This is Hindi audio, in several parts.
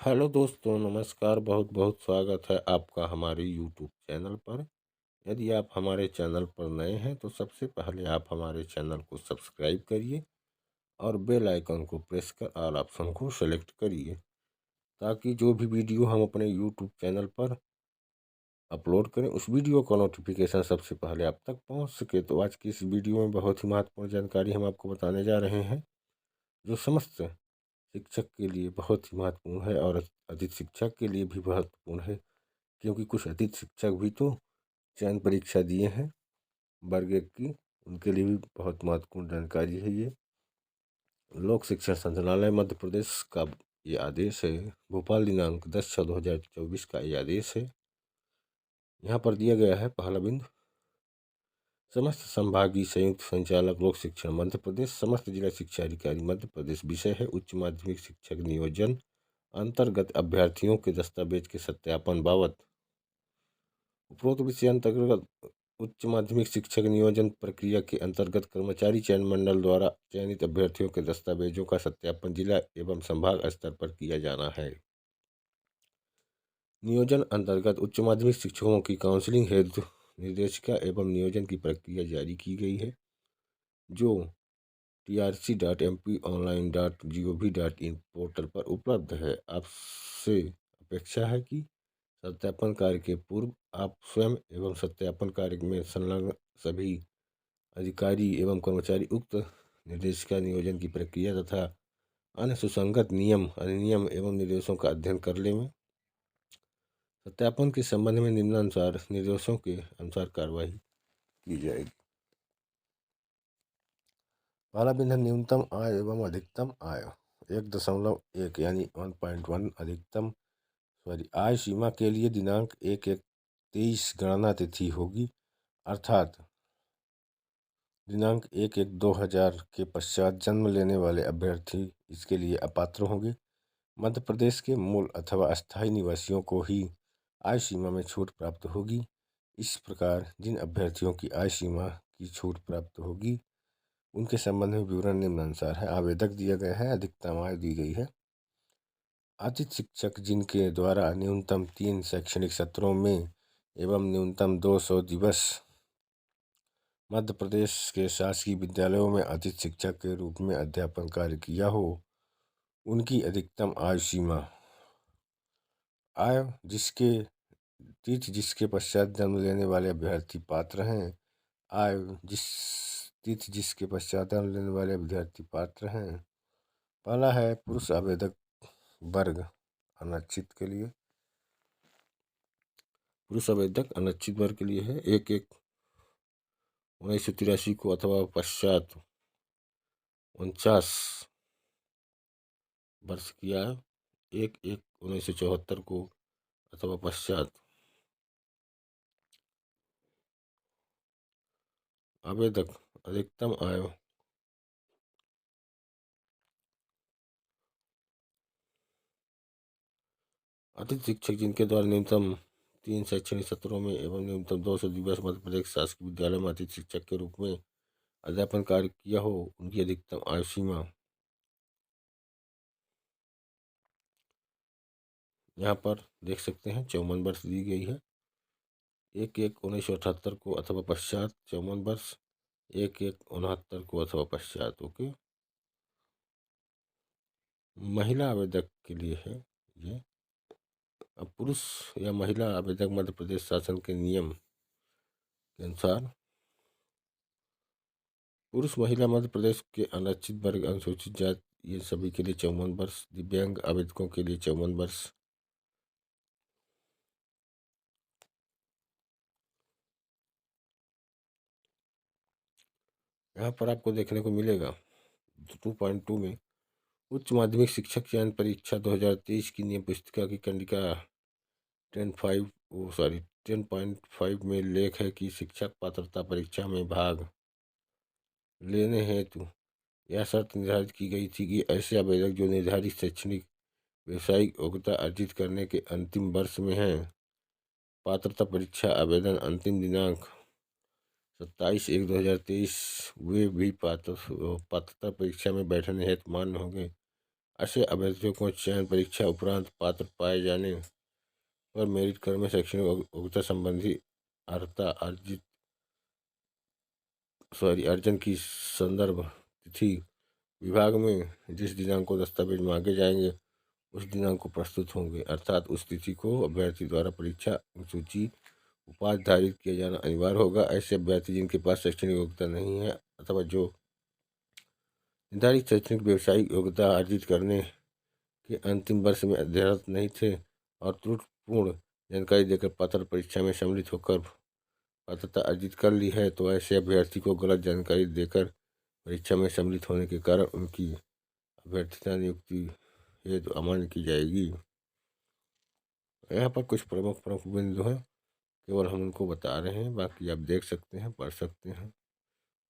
हेलो दोस्तों, नमस्कार। बहुत बहुत स्वागत है आपका हमारे यूट्यूब चैनल पर। यदि आप हमारे चैनल पर नए हैं तो सबसे पहले आप हमारे चैनल को सब्सक्राइब करिए और बेल आइकन को प्रेस कर ऑल ऑप्शन को सेलेक्ट करिए, ताकि जो भी वीडियो हम अपने यूट्यूब चैनल पर अपलोड करें उस वीडियो का नोटिफिकेशन सबसे पहले आप तक पहुंच सके। तो आज की इस वीडियो में बहुत ही महत्वपूर्ण जानकारी हम आपको बताने जा रहे हैं, जो समस्त शिक्षक के लिए बहुत ही महत्वपूर्ण है और अतिथि शिक्षक के लिए भी महत्वपूर्ण है, क्योंकि कुछ अतिथि शिक्षक भी तो चयन परीक्षा दिए हैं वर्ग 1 की। उनके लिए भी बहुत महत्वपूर्ण जानकारी है ये। लोक शिक्षण संचालनालय मध्य प्रदेश का ये आदेश है। भोपाल दिनांक 10/6/2024 का ये आदेश है। यहाँ पर दिया गया है पहला बिंदु, समस्त संभागीय संयुक्त संचालक लोक शिक्षण मध्य प्रदेश, समस्त जिला शिक्षा अधिकारी मध्य प्रदेश। विषय है उच्च माध्यमिक शिक्षक नियोजन अंतर्गत अभ्यर्थियों के दस्तावेज के सत्यापन बाबत। उपरोक्त विषय अंतर्गत उच्च माध्यमिक शिक्षक नियोजन प्रक्रिया के अंतर्गत कर्मचारी चयन मंडल द्वारा चयनित अभ्यर्थियों के दस्तावेजों का सत्यापन जिला एवं संभाग स्तर पर किया जाना है। नियोजन अंतर्गत उच्च माध्यमिक शिक्षकों की काउंसलिंग हेतु निर्देशिका एवं नियोजन की प्रक्रिया जारी की गई है, जो trc.mponline.gov.in पोर्टल पर उपलब्ध है। आपसे अपेक्षा है कि सत्यापन कार्य के पूर्व आप स्वयं एवं सत्यापन कार्य में संलग्न सभी अधिकारी एवं कर्मचारी उक्त निर्देशिका नियोजन की प्रक्रिया तथा अन्य सुसंगत नियम अधिनियम एवं निर्देशों का अध्ययन कर लें। सत्यापन के संबंध में निम्नानुसार निर्देशों के अनुसार कार्रवाई की जाएगी। पहला बिंदु, न्यूनतम आय एवं अधिकतम आय 1.1 यानी 1.1 अधिकतम आय सीमा के लिए दिनांक 1/1/23 गणना तिथि होगी, अर्थात दिनांक 1/1/2000 के पश्चात जन्म लेने वाले अभ्यर्थी इसके लिए अपात्र होंगे। मध्य प्रदेश के मूल अथवा अस्थायी निवासियों को ही आय सीमा में छूट प्राप्त होगी। इस प्रकार जिन अभ्यर्थियों की आय सीमा की छूट प्राप्त होगी उनके संबंध में विवरण निम्नानुसार है। आवेदक दिया गया है, अधिकतम आय दी गई है। अतिथि शिक्षक जिनके द्वारा न्यूनतम 3 शैक्षणिक सत्रों में एवं न्यूनतम 200 दिवस मध्य प्रदेश के शासकीय विद्यालयों में अतिथि शिक्षक के रूप में अध्यापन कार्य किया हो, उनकी अधिकतम आयु सीमा आय जिसके पश्चात जन्म लेने वाले अभ्यर्थी पात्र हैं। जिसके पश्चात जन्म लेने वाले अभ्यर्थी पात्र हैं। पहला है पुरुष आवेदक वर्ग अनिश्चित के लिए। पुरुष आवेदक अनिश्चित वर्ग के लिए है 1/1/1983 को अथवा पश्चात 49 वर्ष की आयु, 1/1/1974 को अथवा पश्चात आवेदक अधिकतम आयु अतिथि शिक्षक जिनके द्वारा न्यूनतम 3 शैक्षणिक सत्रों में एवं न्यूनतम 200 दिवस मध्य प्रदेश शासकीय विद्यालय में अतिथि शिक्षक के रूप में अध्यापन कार्य किया हो, उनकी अधिकतम आयु सीमा यहाँ पर देख सकते हैं 54 वर्ष दी गई है। 1/1/1978 को अथवा पश्चात 54 वर्ष, 1/1/69 को अथवा पश्चात। ओके, महिला आवेदक के लिए है ये। अब पुरुष या महिला आवेदक मध्य प्रदेश शासन के नियम के अनुसार पुरुष महिला मध्य प्रदेश के अनिश्चित वर्ग अनुसूचित जाति ये सभी के लिए 54 वर्ष, दिव्यांग आवेदकों के लिए 54 वर्ष। यहाँ पर आपको देखने को मिलेगा 2.2 में उच्च माध्यमिक शिक्षक चयन परीक्षा 2023 की नियम पुस्तिका की कंडिका 10.5 में लेख है कि शिक्षक पात्रता परीक्षा में भाग लेने हेतु यह शर्त निर्धारित की गई थी कि ऐसे आवेदक जो निर्धारित शैक्षणिक व्यावसायिक योग्यता अर्जित करने के अंतिम वर्ष में हैं, पात्रता परीक्षा आवेदन अंतिम दिनांक 27/1/2023 वे भी पात्रता परीक्षा में बैठने हेतु मान्य होंगे। ऐसे अभ्यर्थियों को चयन परीक्षा उपरांत पात्र पाए जाने पर मेरिट क्रम में शैक्षणिक योग्यता संबंधी अर्हता अर्जन की संदर्भ तिथि विभाग में जिस दिनांक को दस्तावेज मांगे जाएंगे उस दिनांक को प्रस्तुत होंगे, अर्थात उस तिथि को अभ्यर्थी द्वारा परीक्षा सूची उपाधि धारित किया जाना अनिवार्य होगा। ऐसे अभ्यर्थी जिनके पास शैक्षणिक योग्यता नहीं है अथवा जो निर्धारित शैक्षणिक व्यावसायिक योग्यता अर्जित करने के अंतिम वर्ष में अध्ययनरत नहीं थे और त्रुटिपूर्ण जानकारी देकर पात्रता परीक्षा में सम्मिलित होकर पात्रता अर्जित कर ली है, तो ऐसे अभ्यर्थी को गलत जानकारी देकर परीक्षा में सम्मिलित होने के कारण उनकी अभ्यर्थता नियुक्ति हेतु अमान्य की जाएगी। यहाँ पर कुछ प्रमुख बिंदु हैं, केवल हम उनको बता रहे हैं, बाकी आप देख सकते हैं, पढ़ सकते हैं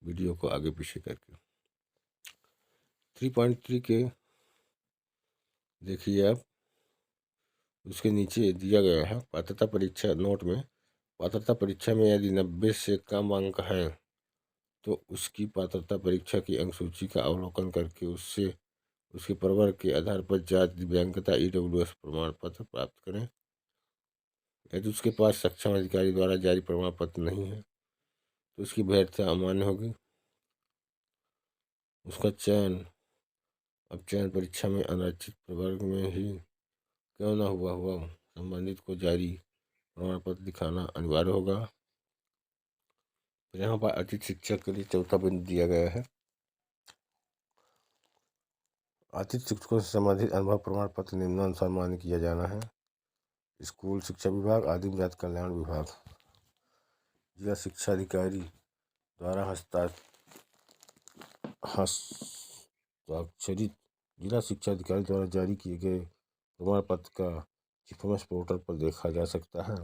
वीडियो को आगे पीछे करके। 3.3 के देखिए आप, उसके नीचे दिया गया है पात्रता परीक्षा नोट में, पात्रता परीक्षा में यदि 90 से कम अंक है तो उसकी पात्रता परीक्षा की अंक सूची का अवलोकन करके उससे उसके प्रवर्ग के आधार पर जाति दिव्यांगता EWS प्रमाण पत्र प्राप्त करें। यदि उसके पास सक्षम अधिकारी द्वारा जारी प्रमाण पत्र नहीं है तो उसकी वैधता अमान्य होगी। उसका चयन अब चयन परीक्षा में अनारक्षित प्रवर्ग में ही क्यों न हुआ संबंधित को जारी प्रमाण पत्र दिखाना अनिवार्य होगा। यहाँ पर अतिथि शिक्षक के लिए चौथा बिंदु दिया गया है, अतिथि शिक्षकों से संबंधित अनुभव प्रमाण पत्र निम्नानुसार मान्य किया जाना है। स्कूल शिक्षा विभाग, आदिम जाति कल्याण विभाग, जिला शिक्षा अधिकारी द्वारा हस्ताक्षरित जिला शिक्षा अधिकारी द्वारा जारी किए गए प्रमाण पत्र का जीफीएमएस पोर्टल पर देखा जा सकता है।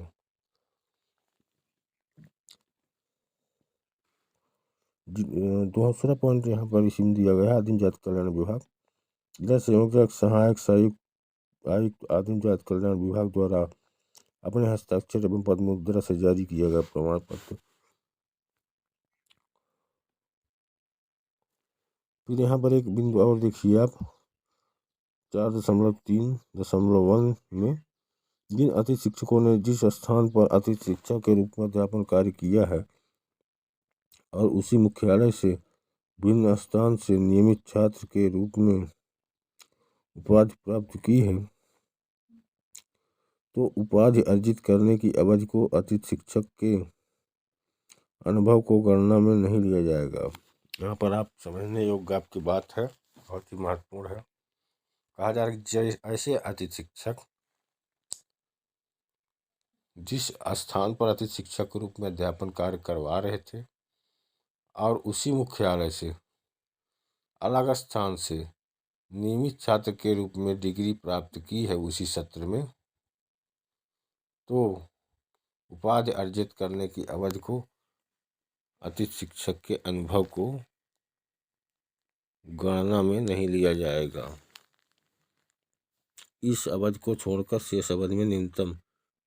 दूसरा पॉइंट यहाँ पर इसी में दिया गया है, आदिम जाति कल्याण विभाग, जिला संयोजक सहायक आयुक्त आदिम जाति कल्याण विभाग द्वारा अपने हस्ताक्षर एवं पद मुद्रा से जारी किया गया प्रमाण पत्र। फिर यहाँ पर एक बिंदु और देखिए आप, 4.3.1 में जिन अतिथि शिक्षकों ने जिस स्थान पर अतिथि शिक्षक के रूप में अध्यापन कार्य किया है और उसी मुख्यालय से भिन्न स्थान से नियमित छात्र के रूप में उपाधि प्राप्त की है तो उपाधि अर्जित करने की अवधि को अतिथि शिक्षक के अनुभव को गणना में नहीं लिया जाएगा। यहाँ पर आप समझने योग्य आपकी बात है, बहुत ही महत्वपूर्ण है। कहा जा रहा है कि ऐसे अतिथि शिक्षक जिस स्थान पर अतिथि शिक्षक के रूप में अध्यापन कार्य करवा रहे थे और उसी मुख्यालय से अलग स्थान से नियमित छात्र के रूप में डिग्री प्राप्त की है उसी सत्र में, तो उपाधि अर्जित करने की अवधि को अतिथि शिक्षक के अनुभव को गणना में नहीं लिया जाएगा। इस अवधि को छोड़कर शेष अवधि में न्यूनतम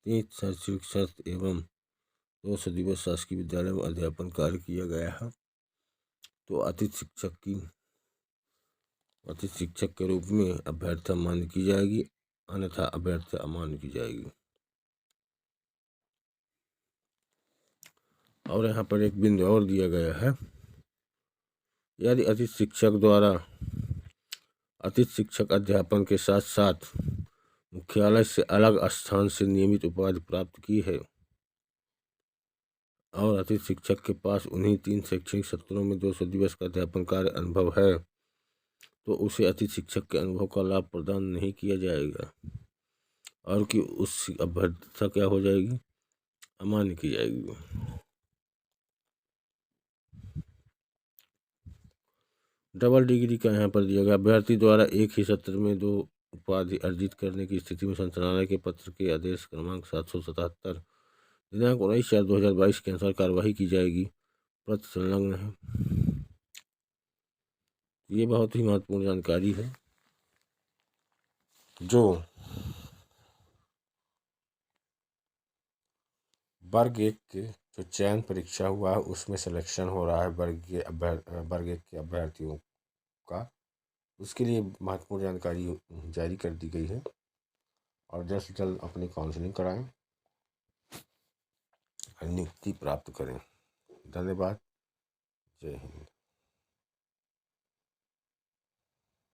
3 शैक्षणिक शर्त एवं 200 दिवस शासकीय विद्यालय में अध्यापन कार्य किया गया है तो अतिथि शिक्षक के रूप में अभ्यर्थता मान्य की जाएगी, अन्यथा अभ्यर्थता अमान्य की जाएगी। और यहाँ पर एक बिंदु और दिया गया है, यदि अतिथि शिक्षक अध्यापन के साथ साथ मुख्यालय से अलग स्थान से नियमित उपाधि प्राप्त की है और अतिथि शिक्षक के पास उन्हीं 3 शैक्षणिक सत्रों में 200 दिवस का अध्यापन कार्य अनुभव है तो उसे अतिथि शिक्षक के अनुभव का लाभ प्रदान नहीं किया जाएगा और कि उस अभ्यर्थता क्या हो जाएगी, अमान्य की जाएगी। डबल डिग्री का यहाँ पर दिया गया, अभ्यर्थी द्वारा एक ही सत्र में 2 उपाधि अर्जित करने की स्थिति में संचालनालय के पत्र के आदेश क्रमांक 777 दिनांक 19/4/2022 के अनुसार कार्रवाई की जाएगी। पत्र संलग्न है। ये बहुत ही महत्वपूर्ण जानकारी है जो वर्ग 1 के जो चयन परीक्षा हुआ है उसमें सिलेक्शन हो रहा है वर्ग 1 के अभ्यर्थियों का, उसके लिए महत्वपूर्ण जानकारी जारी कर दी गई है और जल्द से जल्द अपनी काउंसलिंग कराएं और नियुक्ति प्राप्त करें। धन्यवाद। जय हिंद।